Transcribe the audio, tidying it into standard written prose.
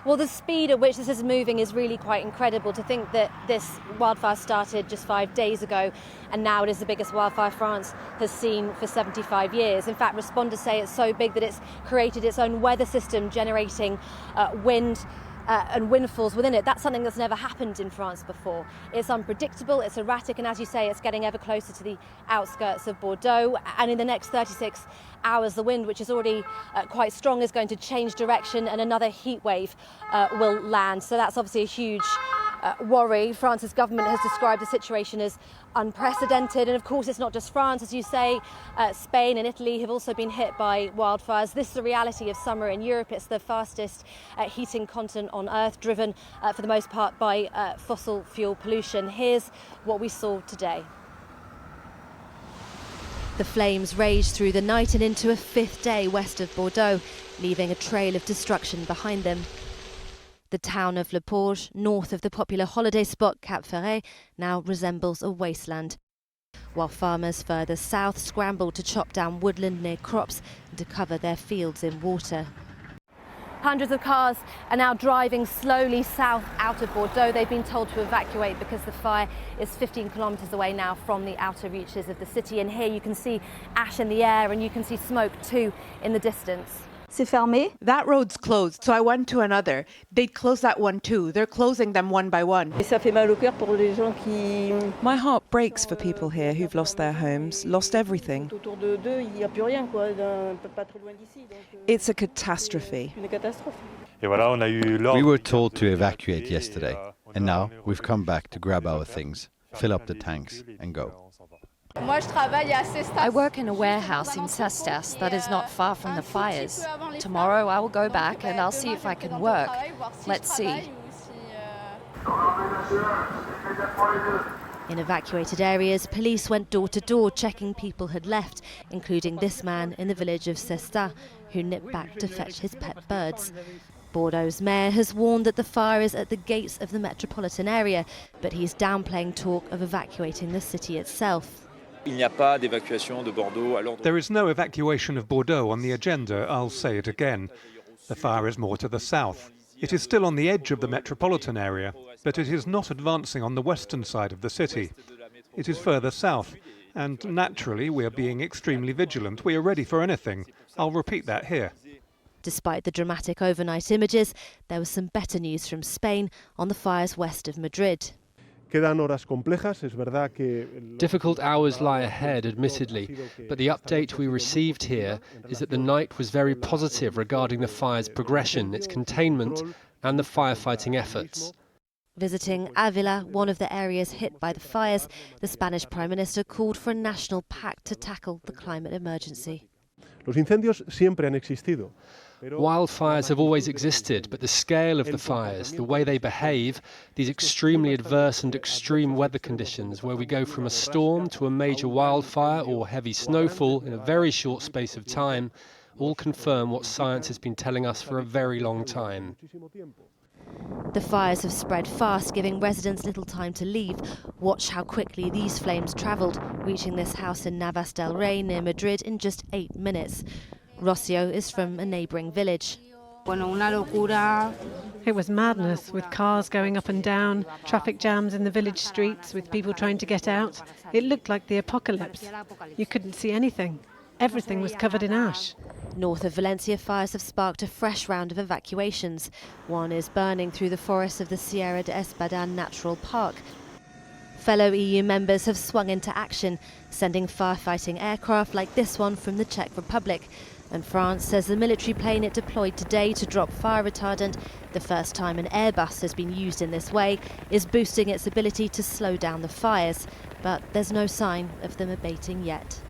Well, the speed at which this is moving is really quite incredible. To think that this wildfire started just 5 days ago and now it is the biggest wildfire France has seen for 75 years. In fact, responders say it's so big that it's created its own weather system, generating wind and windfalls within it. That's something that's never happened in France before. It's unpredictable, it's erratic, and as you say, it's getting ever closer to the outskirts of Bordeaux. And in the next 36 hours, the wind, which is already quite strong, is going to change direction and another heat wave will land. So that's obviously a huge worry. France's government has described the situation as unprecedented, and of course it's not just France, as you say. Spain and Italy have also been hit by wildfires. This is the reality of summer in Europe. It's the fastest heating continent on Earth, driven for the most part by fossil fuel pollution. Here's what we saw today. The flames raged through the night and into a fifth day west of Bordeaux, leaving a trail of destruction behind them. The town of Le Porge, north of the popular holiday spot Cap Ferret, now resembles a wasteland, while farmers further south scramble to chop down woodland near crops and to cover their fields in water. Hundreds of cars are now driving slowly south out of Bordeaux. They've been told to evacuate because the fire is 15 kilometres away now from the outer reaches of the city. And here you can see ash in the air and you can see smoke too in the distance. C'est fermé. That road's closed, so I went to another. They'd close that one too. They're closing them one by one. Et ça fait mal au cœur pour les gens qui... My heart breaks for people here who've lost their homes, lost everything. Autour d'eux, il n'y a plus rien, quoi. Pas trop loin d'ici. It's a catastrophe. Une catastrophe. We were told to evacuate yesterday, and now we've come back to grab our things, fill up the tanks and go. I work in a warehouse in Cestas that is not far from the fires. Tomorrow I will go back and I'll see if I can work. Let's see. In evacuated areas, police went door to door checking people had left, including this man in the village of Cestas, who nipped back to fetch his pet birds. Bordeaux's mayor has warned that the fire is at the gates of the metropolitan area, but he's downplaying talk of evacuating the city itself. There is no evacuation of Bordeaux on the agenda, I'll say it again. The fire is more to the south. It is still on the edge of the metropolitan area, but it is not advancing on the western side of the city. It is further south, and naturally we are being extremely vigilant. We are ready for anything. I'll repeat that here. Despite the dramatic overnight images, there was some better news from Spain on the fires west of Madrid. Difficult hours lie ahead, admittedly, but the update we received here is that the night was very positive regarding the fire's progression, its containment and the firefighting efforts. Visiting Avila, one of the areas hit by the fires, the Spanish Prime Minister called for a national pact to tackle the climate emergency. Wildfires have always existed, but the scale of the fires, the way they behave, these extremely adverse and extreme weather conditions where we go from a storm to a major wildfire or heavy snowfall in a very short space of time, all confirm what science has been telling us for a very long time. The fires have spread fast, giving residents little time to leave. Watch how quickly these flames travelled, reaching this house in Navas del Rey near Madrid in just 8 minutes. Rocio is from a neighbouring village. It was madness, with cars going up and down, traffic jams in the village streets with people trying to get out. It looked like the apocalypse. You couldn't see anything. Everything was covered in ash. North of Valencia, fires have sparked a fresh round of evacuations. One is burning through the forests of the Sierra de Espadan Natural Park. Fellow EU members have swung into action, sending firefighting aircraft like this one from the Czech Republic. And France says the military plane it deployed today to drop fire retardant, the first time an Airbus has been used in this way, is boosting its ability to slow down the fires. But there's no sign of them abating yet.